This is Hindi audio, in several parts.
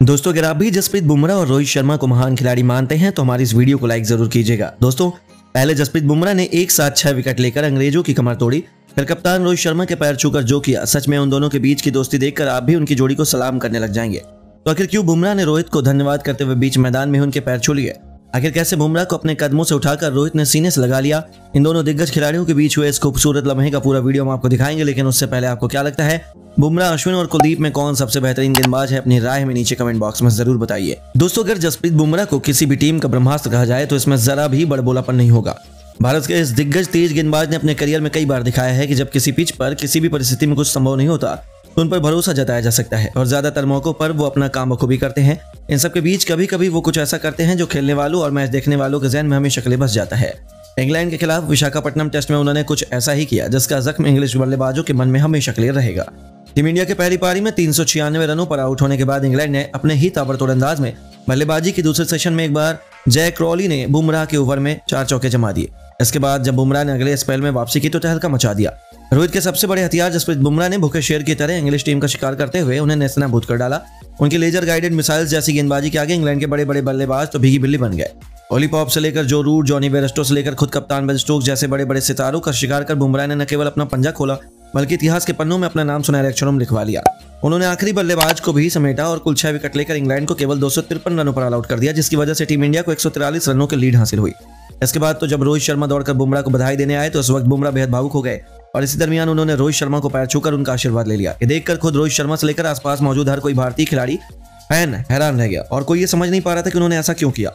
दोस्तों, अगर आप भी जसप्रीत बुमराह और रोहित शर्मा को महान खिलाड़ी मानते हैं तो हमारी इस वीडियो को लाइक जरूर कीजिएगा। दोस्तों, पहले जसप्रीत बुमराह ने एक साथ 6 विकेट लेकर अंग्रेजों की कमर तोड़ी, फिर कप्तान रोहित शर्मा के पैर छूकर जो किया, सच में उन दोनों के बीच की दोस्ती देखकर आप भी उनकी जोड़ी को सलाम करने लग जाएंगे। तो आखिर क्यों बुमराह ने रोहित को धन्यवाद करते हुए बीच मैदान में उनके पैर छू लिए? आखिर कैसे बुमराह को अपने कदमों से उठाकर रोहित ने सीने से लगा लिया? इन दोनों दिग्गज खिलाड़ियों के बीच हुए इस खूबसूरत लम्हे का पूरा वीडियो हम आपको दिखाएंगे, लेकिन उससे पहले आपको क्या लगता है, बुमराह, अश्विन और कुलदीप में कौन सबसे बेहतरीन गेंदबाज है? अपनी राय हमें नीचे कमेंट बॉक्स में जरूर बताइए। दोस्तों, अगर जसप्रीत बुमराह को किसी भी टीम का ब्रह्मास्त्र कहा जाए तो इसमें जरा भी बड़बोलापन नहीं होगा। भारत के इस दिग्गज तेज गेंदबाज ने अपने करियर में कई बार दिखाया है कि जब किसी पिच पर किसी भी परिस्थिति में कुछ संभव नहीं होता तो उन पर भरोसा जताया जा सकता है और ज्यादातर मौकों पर वो अपना काम बखूबी करते हैं। इन सब के बीच कभी कभी वो कुछ ऐसा करते हैं जो खेलने वालों और मैच देखने वालों के ज़हन में हमेशा के लिए बस जाता है। इंग्लैंड के खिलाफ विशाखापट्टनम टेस्ट में उन्होंने कुछ ऐसा ही किया जिसका जख्म इंग्लिश बल्लेबाजों के मन में हमेशा के लिए रहेगा। टीम इंडिया के पहली पारी में 396 रनों पर आउट होने के बाद इंग्लैंड ने अपने ही ताबड़तोड़ अंदाज में बल्लेबाजी की दूसरे सेशन में एक बार जैक क्रॉली ने बुमराह के ओवर में 4 चौके जमा दिए। इसके बाद जब बुमराह ने अगले स्पेल में वापसी की तो तहलका मचा दिया। रोहित के सबसे बड़े हथियार जसप्रीत बुमराह ने भूखे शेर की तरह इंग्लिश टीम का शिकार करते हुए उन्हें नेस्तनाबूद कर डाला। उनकी लेजर गाइडेड मिसाइल्स जैसी गेंदबाजी के आगे इंग्लैंड के बड़े बड़े बल्लेबाज तो भीगी बिल्ली बन गए। ओली पॉप से लेकर जो रूट, जॉनी बेयरस्टो से लेकर खुद कप्तान बेन स्टोक्स जैसे बड़े बड़े सितारों का शिकार कर बुमराह ने न केवल अपना पंजा खोला बल्कि इतिहास के पन्नों में अपना नाम सुनहरे अक्षरों में लिखवा लिया। उन्होंने आखिरी बल्लेबाज को भी समेटा और कुल 6 विकेट लेकर इंग्लैंड को केवल 253 रनों पर ऑल आउट कर दिया, जिसकी वजह से टीम इंडिया को 143 रनों की लीड हासिल हुई। इसके बाद तो जब रोहित शर्मा दौड़कर बुमराह को बधाई देने आए तो उस वक्त बुमराह बेहद भावुक हो गए और इसी दरमियान उन्होंने रोहित शर्मा को पैर छूकर उनका आशीर्वाद ले लिया। ये देखकर खुद रोहित शर्मा से लेकर आसपास मौजूद हर कोई भारतीय खिलाड़ी फैन हैरान रह गया और कोई ये समझ नहीं पा रहा था कि उन्होंने ऐसा क्यों किया।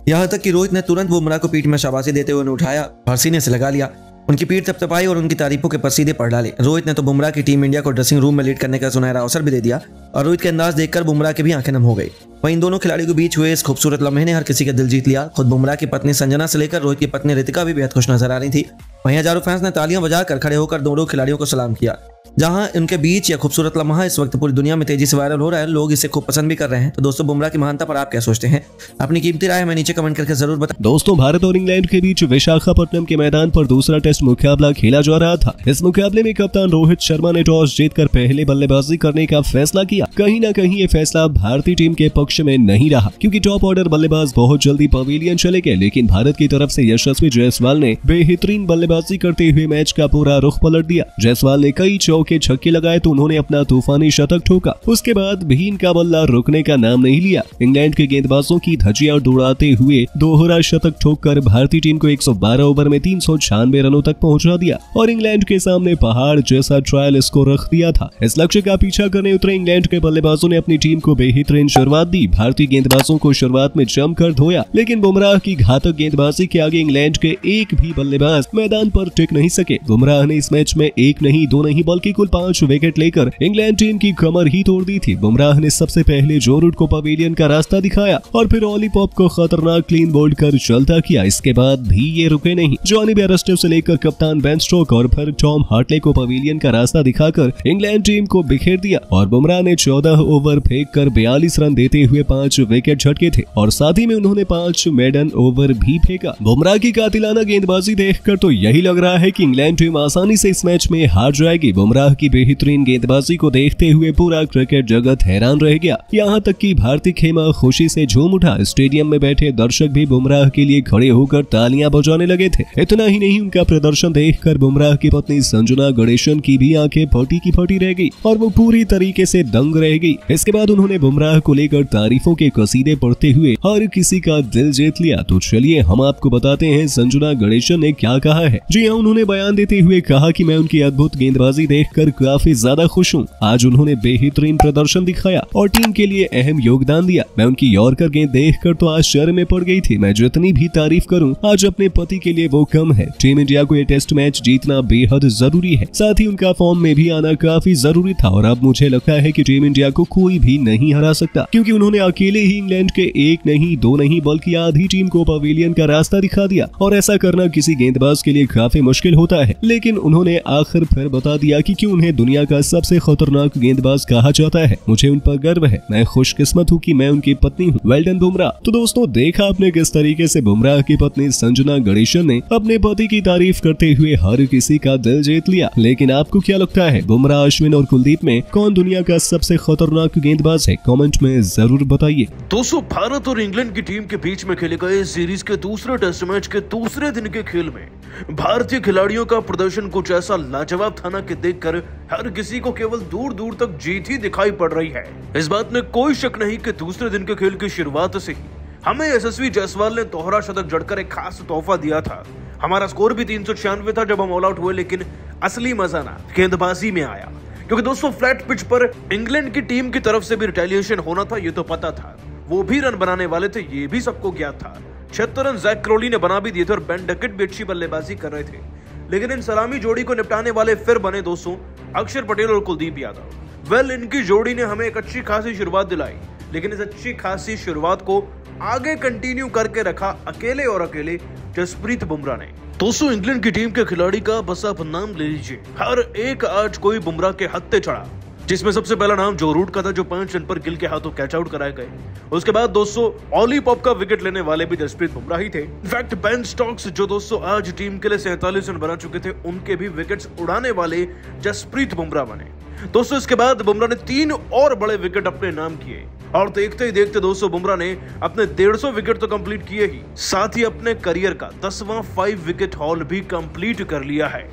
यहाँ तक कि रोहित ने तुरंत बुमराह को पीठ में शाबाशी देते हुए उन्हें उठाया और सीने से लगा लिया, उनकी पीठ थपथपाई और उनकी तारीफों के पसीदे पढ़ डाले। रोहित ने तो बुमराह की टीम इंडिया को ड्रेसिंग रूम में लीड करने का सुनहरा अवसर भी दे दिया और रोहित के अंदाज देखकर बुमराह की भी आंखें नम हो गई। वहीं इन दोनों खिलाड़ियों के बीच हुए इस खूबसूरत लम्हे ने हर किसी का दिल जीत लिया। खुद बुमराह की पत्नी संजना से लेकर रोहित की पत्नी रितिका भी बेहद खुश नजर आ रही थी। वहीं हजारों फैंस ने तालियां बजाकर खड़े होकर दोनों खिलाड़ियों को सलाम किया। जहां इनके बीच यह खूबसूरत लम्हा इस वक्त पूरी दुनिया में तेजी से वायरल हो रहा है, लोग इसे खूब पसंद भी कर रहे हैं। तो दोस्तों, बुमराह की महानता पर आप क्या सोचते हैं? अपनी कीमती राय हमें नीचे कमेंट करके जरूर बताएं। दोस्तों, भारत और इंग्लैंड के बीच विशाखापट्टनम के मैदान पर दूसरा टेस्ट मुकाबला खेला जा रहा था। इस मुकाबले में कप्तान रोहित शर्मा ने टॉस जीतकर पहले बल्लेबाजी करने का फैसला किया। कहीं न कहीं ये फैसला भारतीय टीम के पक्ष में नहीं रहा, क्योंकि टॉप ऑर्डर बल्लेबाज बहुत जल्दी पवेलियन चले गए। लेकिन भारत की तरफ से यशस्वी जायसवाल ने बेहतरीन बल्लेबाजी करते हुए मैच का पूरा रुख पलट दिया। जायसवाल ने कई चौके छक्के लगाए तो उन्होंने अपना तूफानी शतक ठोका। उसके बाद भी इनका बल्ला रुकने का नाम नहीं लिया। इंग्लैंड के गेंदबाजों की धज्जियां उड़ाते हुए दोहरा शतक ठोककर भारतीय टीम को 112 ओवर में 396 रनों तक पहुंचा दिया और इंग्लैंड के सामने पहाड़ जैसा ट्रायल स्कोर रख दिया था। इस लक्ष्य का पीछा करने उतरे इंग्लैंड के बल्लेबाजों ने अपनी टीम को बेहतरीन शुरुआत दी। भारतीय गेंदबाजों को शुरुआत में जमकर धोया, लेकिन बुमराह की घातक गेंदबाजी के आगे इंग्लैंड के एक भी बल्लेबाज मैदान पर टिक नहीं सके। बुमराह ने इस मैच में 1 नहीं 2 नहीं बल्कि कुल 5 विकेट लेकर इंग्लैंड टीम की कमर ही तोड़ दी थी। बुमराह ने सबसे पहले जो रूट को पवेलियन का रास्ता दिखाया और फिर ओली पॉप को खतरनाक क्लीन बोल्ड कर चलता किया। इसके बाद भी ये रुके नहीं। जॉनी बेयरस्टो से लेकर कप्तान बेन स्टोक्स और फिर टॉम हार्टले को पवेलियन का रास्ता दिखाकर इंग्लैंड टीम को बिखेर दिया और बुमराह ने 14 ओवर फेंक कर 42 रन देते हुए 5 विकेट झटके थे और साथ ही में उन्होंने 5 मेडन ओवर भी फेंका। बुमराह की कातिलाना गेंदबाजी देखकर तो यही लग रहा है कि इंग्लैंड टीम आसानी से इस मैच में हार जाएगी। बुमराह की बेहतरीन गेंदबाजी को देखते हुए पूरा क्रिकेट जगत हैरान रह गया। यहाँ तक कि भारतीय खेमा खुशी से झूम उठा। स्टेडियम में बैठे दर्शक भी बुमराह के लिए खड़े होकर तालियां बजाने लगे थे। इतना ही नहीं, उनका प्रदर्शन देखकर बुमराह की पत्नी संजना गणेशन की भी आंखें फटी की फटी रह गई और वो पूरी तरीके से दंग रह गई। इसके बाद उन्होंने बुमराह को लेकर तारीफों के कसीदे पढ़ते हुए हर किसी का दिल जीत लिया। तो चलिए हम आपको बताते हैं संजना गणेशन ने क्या कहा है। जी हाँ, उन्होंने बयान देते हुए कहा कि मैं उनकी अद्भुत गेंदबाजी देखकर काफी ज्यादा खुश हूँ। आज उन्होंने बेहतरीन प्रदर्शन दिखाया और टीम के लिए अहम योगदान दिया। मैं उनकी यॉर्कर गेंद देखकर तो आश्चर्य में पड़ गई थी। मैं जितनी भी तारीफ करूं आज अपने पति के लिए वो कम है। टीम इंडिया को ये टेस्ट मैच जीतना बेहद जरूरी है, साथ ही उनका फॉर्म में भी आना काफी जरूरी था और अब मुझे लगता है कि टीम इंडिया को कोई भी नहीं हरा सकता, क्योंकि उन्होंने अकेले ही इंग्लैंड के 1 नहीं 2 नहीं बल्कि आधी टीम को पवेलियन का रास्ता दिखा दिया और ऐसा करना किसी गेंदबाज के लिए काफी मुश्किल होता है। लेकिन उन्होंने आखिर फिर बता दिया कि क्योंकि उन्हें दुनिया का सबसे खतरनाक गेंदबाज कहा जाता है। मुझे उन पर गर्व है, मैं खुशकिस्मत हूँ कि मैं उनकी पत्नी हूँ। Well done Bumrah. तो दोस्तों देखा आपने किस तरीके से बुमराह की पत्नी संजना गणेशन ने अपने पति की तारीफ करते हुए हर किसी का दिल जीत लिया। लेकिन आपको क्या लगता है, बुमराह, अश्विन और कुलदीप में कौन दुनिया का सबसे खतरनाक गेंदबाज है? कमेंट में जरूर बताइए। दोस्तों भारत और इंग्लैंड की टीम के बीच में खेले गए सीरीज के दूसरे टेस्ट मैच के दूसरे दिन के खेल में भारतीय खिलाड़ियों का प्रदर्शन कुछ ऐसा लाजवाब था ना कि देखकर हर किसी को केवल दूर दूर तक जीत ही दिखाई पड़ रही है। इस बात में कोई शक नहीं कि दूसरे दिन के खेल की शुरुआत से ही हमें यशस्वी जायसवाल ने दोहरा शतक जड़कर एक खास तोहफा दिया था। हमारा स्कोर भी 396 था जब हम ऑल आउट हुए, लेकिन असली मजा ना गेंदबाजी में आया, क्योंकि दोस्तों फ्लैट पिच पर इंग्लैंड की टीम की तरफ से भी रिटेलिएशन होना था, ये तो पता था। वो भी रन बनाने वाले थे, ये भी सबको ज्ञात था। 76 रन जैक क्रोली ने बना भी दिए थे और बेन डकेट भी अच्छी बल्लेबाजी कर रहे थे। लेकिन इन सलामी जोड़ी को निपटाने वाले फिर बने दोस्तों अक्षर पटेल और कुलदीप यादव। वेल, इनकी जोड़ी ने हमें एक अच्छी खासी शुरुआत दिलाई, लेकिन इस अच्छी खासी शुरुआत को आगे कंटिन्यू करके रखा अकेले और अकेले जसप्रीत बुमराह ने। दोस्तों इंग्लैंड की टीम के खिलाड़ी का बस आप नाम ले लीजिए, हर एक आज कोई बुमराह के हत्थे चढ़ा, जिसमें सबसे पहला नाम जो रूट का था, जो 5 रन पर गिल के हाथों कैच आउट कराए गए। उसके बाद दोस्तों ऑली पॉप का विकेट लेने वाले भी जसप्रीत बुमराह ही थे। इनफैक्ट बेन स्टोक्स जो दोस्तों आज टीम के लिए 47 रन बना चुके थे, उनके भी विकेट्स उड़ाने वाले जसप्रीत बुमराह बने। दोस्तों इसके बाद बुमराह ने 3 और बड़े विकेट अपने नाम किए और देखते ही देखते दोस्तों बुमराह ने अपने 150 विकेट तो कंप्लीट किए ही, साथ ही अपने करियर का 10वां 5 विकेट हॉल भी कंप्लीट कर लिया है।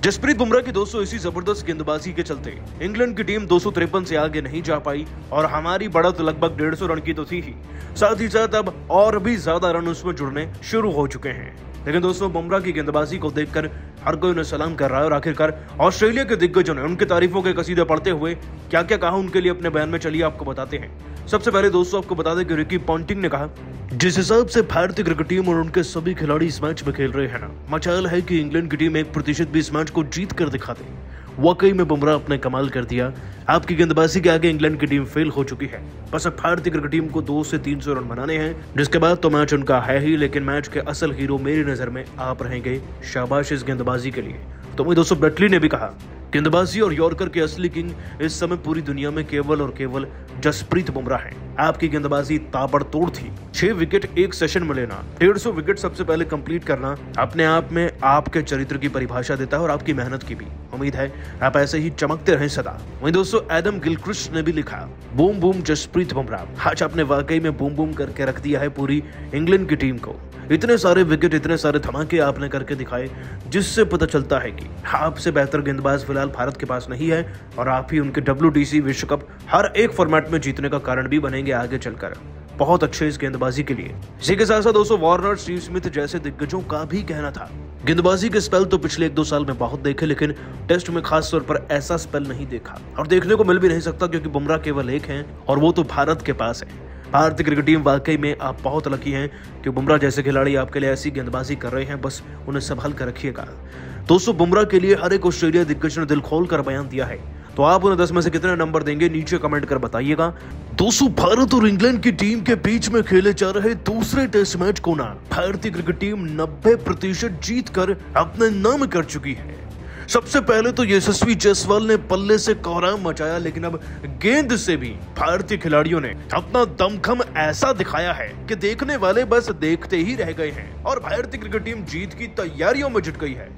जसप्रीत बुमराह की दोस्तों इसी जबरदस्त गेंदबाजी के चलते इंग्लैंड की टीम 253 से आगे नहीं जा पाई और हमारी बढ़त लगभग 150 रन की तो थी ही, साथ ही साथ अब और भी ज्यादा रन उसमें जुड़ने शुरू हो चुके हैं। लेकिन दोस्तों बुमराह की गेंदबाजी को देखकर हर कोई उन्हें सलाम कर रहा है और आखिरकार ऑस्ट्रेलिया के दिग्गजों ने उनकी तारीफों के कसीदे पढ़ते हुए क्या क्या कहा उनके लिए अपने बयान में, चलिए आपको बताते हैं। सबसे पहले दोस्तों आपको बता दें कि रिकी पॉन्टिंग ने कहा, जिस हिसाब से भारतीय क्रिकेट टीम और उनके सभी खिलाड़ी इस मैच में खेल रहे हैं ना, मचाल है कि इंग्लैंड की टीम 1% भी इस मैच को जीत कर दिखा दे। वाकई में बुमराह अपने कमाल कर दिया। आपकी गेंदबाजी के आगे इंग्लैंड की टीम फेल हो चुकी है। बस अब भारतीय क्रिकेट टीम को 200 से 300 रन बनाने हैं, जिसके बाद तो मैच उनका है ही, लेकिन मैच के असल हीरो मेरी नजर में आप रहेंगे। शाबाश इस गेंदबाजी के लिए। तो वही दोस्तों ब्रेटली ने भी कहा, गेंदबाजी और यॉर्कर के असली किंग इस समय पूरी दुनिया में केवल और केवल जसप्रीत बुमराह है। आपकी गेंदबाजी ताबड़तोड़ थी। 6 विकेट एक सेशन में लेना, 150 विकेट सबसे पहले कंप्लीट करना अपने आप में आपके चरित्र की परिभाषा देता है और आपकी मेहनत की भी। उम्मीद है आप ऐसे ही चमकते रहें सदा। वहीं दोस्तों एडम गिलक्रिस्ट ने भी लिखा, बूम बूम जसप्रीत बुमराह, आज आपने वाकई में बूम बूम करके रख दिया है पूरी इंग्लैंड की टीम को। इतने सारे विकेट, इतने सारे धमाके आपने करके दिखाए, जिससे पता चलता है कि आपसे बेहतर गेंदबाज फिलहाल भारत के पास नहीं है और आप ही उनके WTC विश्व कप हर एक फॉर्मेट में जीतने का कारण भी बनेंगे आगे चलकर। बहुत अच्छे इस गेंदबाजी के लिए। इसी के साथ साथ दोस्तों वार्नर, स्टीव स्मिथ जैसे दिग्गजों का भी कहना था, गेंदबाजी के स्पेल तो पिछले 1-2 साल में बहुत देखे, लेकिन टेस्ट में खास तौर पर ऐसा स्पेल नहीं देखा और देखने को मिल भी नहीं सकता, क्योंकि बुमराह केवल एक हैं और वो तो भारत के पास है। भारतीय क्रिकेट टीम वाकई में आप बहुत लकी हैं कि बुमराह जैसे खिलाड़ी आपके लिए ऐसी गेंदबाजी कर रहे हैं, बस उन्हें संभाल कर रखिएगा। दोस्तों बुमराह के लिए हर एक ऑस्ट्रेलिया दिग्गज ने दिल खोल कर बयान दिया है, तो आप उन्हें 10 में से कितने नंबर देंगे नीचे कमेंट कर बताइएगा। दोस्तों भारत और इंग्लैंड की टीम के बीच में खेले जा रहे दूसरे टेस्ट मैच को ना भारतीय क्रिकेट टीम 90% जीत कर अपने नाम कर चुकी है। सबसे पहले तो यशस्वी जायसवाल ने पल्ले से कोहराम मचाया, लेकिन अब गेंद से भी भारतीय खिलाड़ियों ने अपना दमखम ऐसा दिखाया है कि देखने वाले बस देखते ही रह गए हैं और भारतीय क्रिकेट टीम जीत की तैयारियों में जुट गई है।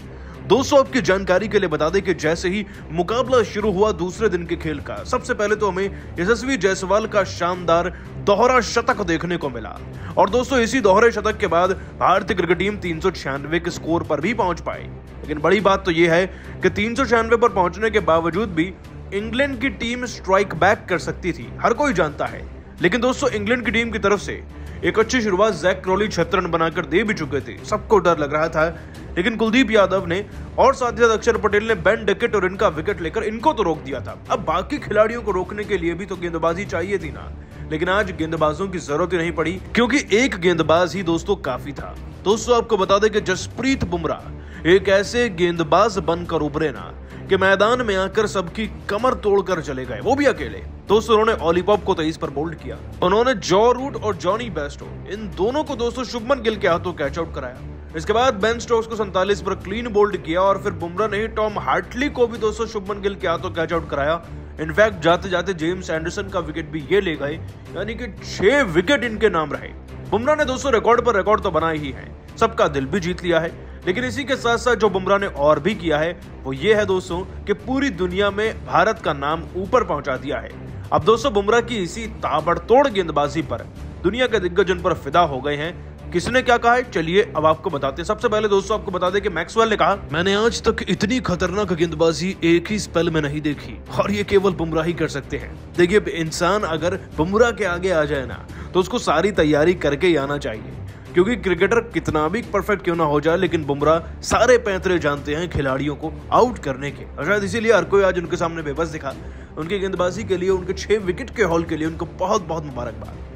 दोस्तों आपकी जानकारी के लिए बता दें कि जैसे ही मुकाबला शुरू हुआ दूसरे दिन के खेल का, सबसे पहले तो हमें यशस्वी जायसवाल का शानदार दोहरा शतक देखने को मिला और दोस्तों इसी दोहरे शतक के बाद भारतीय क्रिकेट टीम 396 के स्कोर पर भी पहुंच पाई। लेकिन बड़ी बात तो यह है कि 396 पर पहुंचने के बावजूद भी इंग्लैंड की टीम स्ट्राइक बैक कर सकती थी, हर कोई जानता है। लेकिन दोस्तों इंग्लैंड की टीम की तरफ से एक अच्छी शुरुआत जैक क्रोली 76 रन बनाकर दे भी चुके थे, सबको डर लग रहा था, लेकिन कुलदीप यादव ने और साथ ही साथ अक्षर पटेल ने बेन डकेट और इनका विकेट लेकर इनको तो रोक दिया था। अब बाकी खिलाड़ियों को रोकने के लिए भी तो गेंदबाजी चाहिए थी ना, लेकिन आज गेंदबाजों की जरूरत ही नहीं पड़ी, क्योंकि एक गेंदबाज ही दोस्तों काफी था। दोस्तों आपको बता दें कि जसप्रीत बुमराह एक ऐसे गेंदबाज बनकर उभरे ना कि मैदान में आकर सबकी कमर तोड़कर चले गए, वो भी अकेले। दोस्तों उन्होंने ऑली पॉप को 23 पर बोल्ड किया, उन्होंने जॉ रूट और जॉनी बेस्टो इन दोनों को दोस्तों शुभमन गिल के हाथों कैच आउट कराया। इसके बाद बेन स्टोक्स को 47 पर क्लीन बोल्ड किया और फिर बुमराह ने ही टॉम हार्टली को भी दोस्तों शुभमन गिल के हाथों कैच आउट कराया। इनफैक्ट जाते जाते जेम्स एंडरसन का विकेट भी ये ले गए, यानी कि 6 विकेट इनके नाम रहे। बुमराह ने दोस्तों रिकॉर्ड पर रिकॉर्ड तो बनाए ही है, सबका दिल भी जीत लिया है। लेकिन इसी के साथ साथ जो बुमराह ने और भी किया है वो ये है दोस्तों कि पूरी दुनिया में भारत का नाम ऊपर पहुंचा दिया है। अब दोस्तों बुमराह की इसी ताबड़तोड़ गेंदबाजी पर दुनिया के दिग्गज उन पर फिदा हो गए हैं। किसने क्या कहा है चलिए अब आपको बताते हैं। सबसे पहले दोस्तों आपको बता दें कि मैक्सवेल ने कहा, मैंने आज तक इतनी खतरनाक गेंदबाजी एक ही स्पेल में नहीं देखी और ये केवल बुमराह ही कर सकते हैं। देखिए इंसान अगर बुमराह के आगे आ जाए ना तो उसको सारी तैयारी करके ही आना चाहिए, क्योंकि क्रिकेटर कितना भी परफेक्ट क्यों ना हो जाए लेकिन बुमराह सारे पैंतरे जानते हैं खिलाड़ियों को आउट करने के। और शायद इसीलिए हर कोई आज उनके सामने बेबस दिखा। उनकी गेंदबाजी के लिए, उनके 6 विकेट के हॉल के लिए उनको बहुत बहुत मुबारकबाद।